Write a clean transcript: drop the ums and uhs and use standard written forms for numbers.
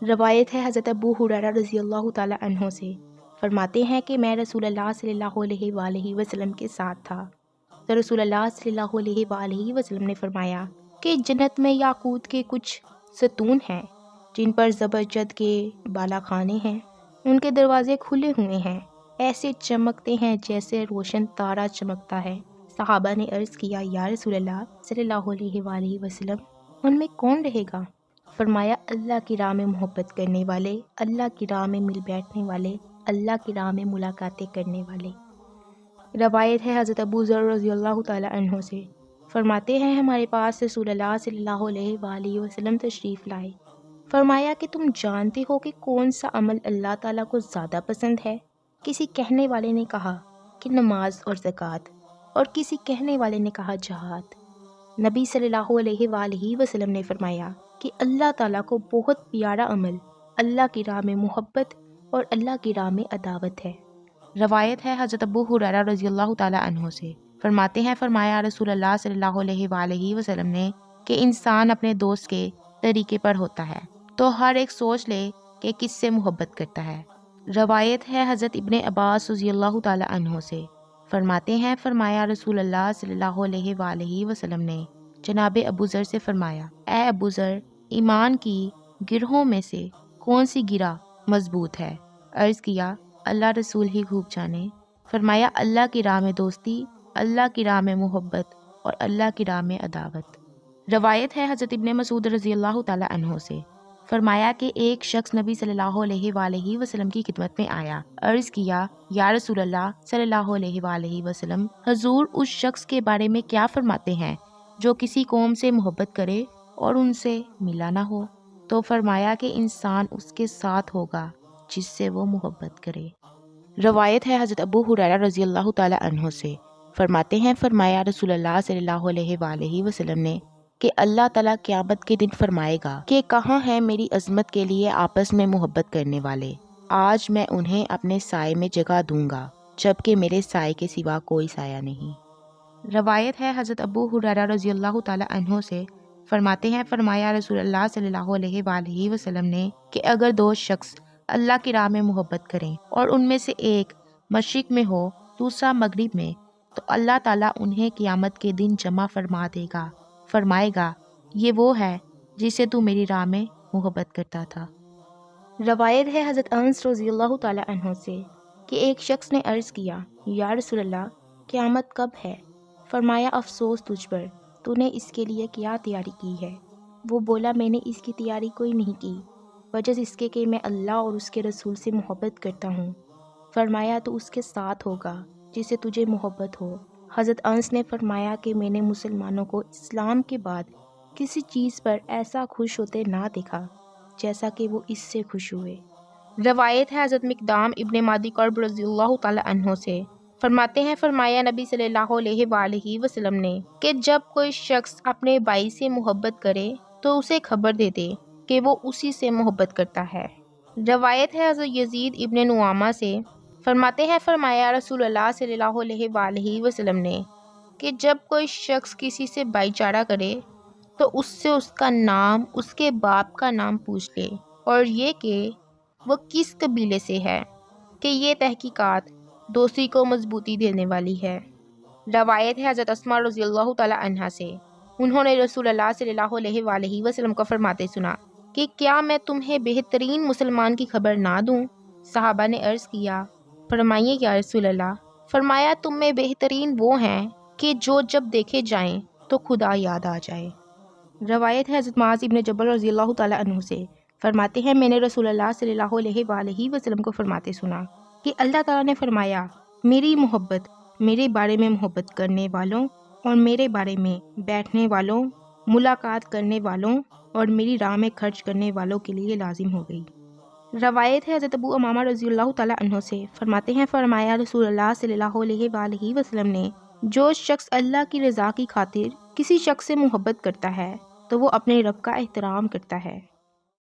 روایت ہے حضرت ابو ہریرہ رضی اللہ تعالی عنہ سے، فرماتے ہیں کہ میں رسول اللہ صلی اللہ علیہ وآلہ وسلم کے ساتھ تھا، تو رسول اللہ صلی اللہ علیہ وآلہ وسلم نے فرمایا کہ جنت میں یاقوت کے کچھ ستون ہیں جن پر زبرجد کے بالا خانے ہیں، ان کے دروازے کھلے ہوئے ہیں، ایسے چمکتے ہیں جیسے روشن تارا چمکتا ہے۔ صحابہ نے عرض کیا، یا رسول اللہ صلی اللہ علیہ وآلہ وسلم، ان میں کون رہے گا؟ فرمایا، اللہ کی راہ میں محبت کرنے والے، اللہ کی راہ میں مل بیٹھنے والے، اللہ کی راہ میں ملاقاتیں کرنے والے۔ روایت ہے حضرت ابو ذر رضی اللہ تعالی عنہ سے، فرماتے ہیں ہمارے پاس رسول اللہ صلی اللہ علیہ وآلہ وسلم تشریف لائے، فرمایا کہ تم جانتے ہو کہ کون سا عمل اللہ تعالیٰ کو زیادہ پسند ہے؟ کسی کہنے والے نے کہا کہ نماز اور زکوٰۃ، اور کسی کہنے والے نے کہا جہاد۔ نبی صلی اللہ علیہ وآلہ وسلم نے فرمایا کہ اللہ تعالیٰ کو بہت پیارا عمل اللہ کی راہ میں محبت اور اللہ کی راہ میں عداوت ہے۔ روایت ہے حضرت ابو ہریرہ رضی اللہ تعالی عنہ سے، فرماتے ہیں فرمایا رسول اللہ صلی اللہ علیہ وآلہ وسلم نے کہ انسان اپنے دوست کے طریقے پر ہوتا ہے تو ہر ایک سوچ لے کہ کس سے محبت کرتا ہے۔ روایت ہے حضرت ابن عباس رضی اللہ تعالی عنہ سے، فرماتے ہیں فرمایا رسول اللہ صلی اللہ علیہ وآلہ وسلم نے جناب ابو ذر سے فرمایا، اے ابو ذر، ایمان کی گرہوں میں سے کون سی گرہ مضبوط ہے؟ عرض کیا، اللہ رسول ہی خوب جانے۔ فرمایا، اللہ کی راہ میں دوستی، اللہ کی راہ میں محبت اور اللہ کی راہ میں عداوت۔ روایت ہے حضرت ابن مسعود رضی اللہ تعالی عنہ سے، فرمایا کہ ایک شخص نبی صلی اللہ علیہ وآلہ وسلم کی خدمت میں آیا، عرض کیا، یا رسول اللہ صلی اللہ علیہ وآلہ وسلم، حضور اس شخص کے بارے میں کیا فرماتے ہیں جو کسی قوم سے محبت کرے اور ان سے ملا نہ ہو؟ تو فرمایا کہ انسان اس کے ساتھ ہوگا جس سے وہ محبت کرے۔ روایت ہے حضرت ابو ہریرہ رضی اللہ تعالی عنہ سے، فرماتے ہیں فرمایا رسول اللہ صلی اللہ علیہ وآلہ وسلم نے کہ اللہ تعالیٰ قیامت کے دن فرمائے گا کہ کہاں ہیں میری عظمت کے لیے آپس میں محبت کرنے والے؟ آج میں انہیں اپنے سائے میں جگہ دوں گا جبکہ میرے سائے کے سوا کوئی سایہ نہیں۔ روایت ہے حضرت ابو ہریرہ رضی اللہ تعالی عنہ سے، فرماتے ہیں فرمایا رسول اللہ صلی اللہ علیہ وآلہ وسلم نے کہ اگر دو شخص اللہ کی راہ میں محبت کریں اور ان میں سے ایک مشرق میں ہو دوسرا مغرب میں، تو اللہ تعالیٰ انہیں قیامت کے دن جمع فرما دے گا، فرمائے گا، یہ وہ ہے جسے تو میری راہ میں محبت کرتا تھا۔ روایت ہے حضرت انس رضی اللہ تعالی عنہ سے کہ ایک شخص نے عرض کیا، یا رسول اللہ، قیامت کب ہے؟ فرمایا، افسوس تجھ پر، تو نے اس کے لیے کیا تیاری کی ہے؟ وہ بولا، میں نے اس کی تیاری کوئی نہیں کی، وجہ اس کے کہ میں اللہ اور اس کے رسول سے محبت کرتا ہوں۔ فرمایا، تو اس کے ساتھ ہوگا جس سے تجھے محبت ہو۔ حضرت انس نے فرمایا کہ میں نے مسلمانوں کو اسلام کے بعد کسی چیز پر ایسا خوش ہوتے نہ دیکھا جیسا کہ وہ اس سے خوش ہوئے۔ روایت ہے حضرت مقدام ابن مادی کرب رضی اللہ تعالی عنہ سے، فرماتے ہیں فرمایا نبی صلی اللہ علیہ وآلہ وسلم نے کہ جب کوئی شخص اپنے بھائی سے محبت کرے تو اسے خبر دے دے کہ وہ اسی سے محبت کرتا ہے۔ روایت ہے حضرت یزید ابن نعامہ سے، فرماتے ہیں فرمایا رسول اللہ صلی اللہ علیہ وآلہ وسلم نے کہ جب کوئی شخص کسی سے بھائی چارہ کرے تو اس سے اس کا نام، اس کے باپ کا نام پوچھ لے اور یہ کہ وہ کس قبیلے سے ہے، کہ یہ تحقیقات دوستی کو مضبوطی دینے والی ہے۔ روایت ہے حضرت اسماء رضی اللہ تعالی عنہا سے، انہوں نے رسول اللہ صلی اللہ علیہ وآلہ وسلم کو فرماتے سنا کہ کیا میں تمہیں بہترین مسلمان کی خبر نہ دوں؟ صحابہ نے عرض کیا، فرمائیے یا رسول اللہ۔ فرمایا، تم میں بہترین وہ ہیں کہ جو جب دیکھے جائیں تو خدا یاد آ جائے۔ روایت ہے حضرت معاذ ابن جبل رضی اللہ تعالی عنہ سے، فرماتے ہیں میں نے رسول اللہ صلی اللہ علیہ وآلہ وسلم کو فرماتے سنا کہ اللہ تعالیٰ نے فرمایا، میری محبت میرے بارے میں محبت کرنے والوں اور میرے بارے میں بیٹھنے والوں، ملاقات کرنے والوں اور میری راہ میں خرچ کرنے والوں کے لیے لازم ہو گئی۔ روایت ہے حضرت ابو امامہ رضی اللہ تعالی عنہ سے، فرماتے ہیں فرمایا رسول اللہ صلی اللہ علیہ وآلہ وسلم نے، جو شخص اللہ کی رضا کی خاطر کسی شخص سے محبت کرتا ہے تو وہ اپنے رب کا احترام کرتا ہے۔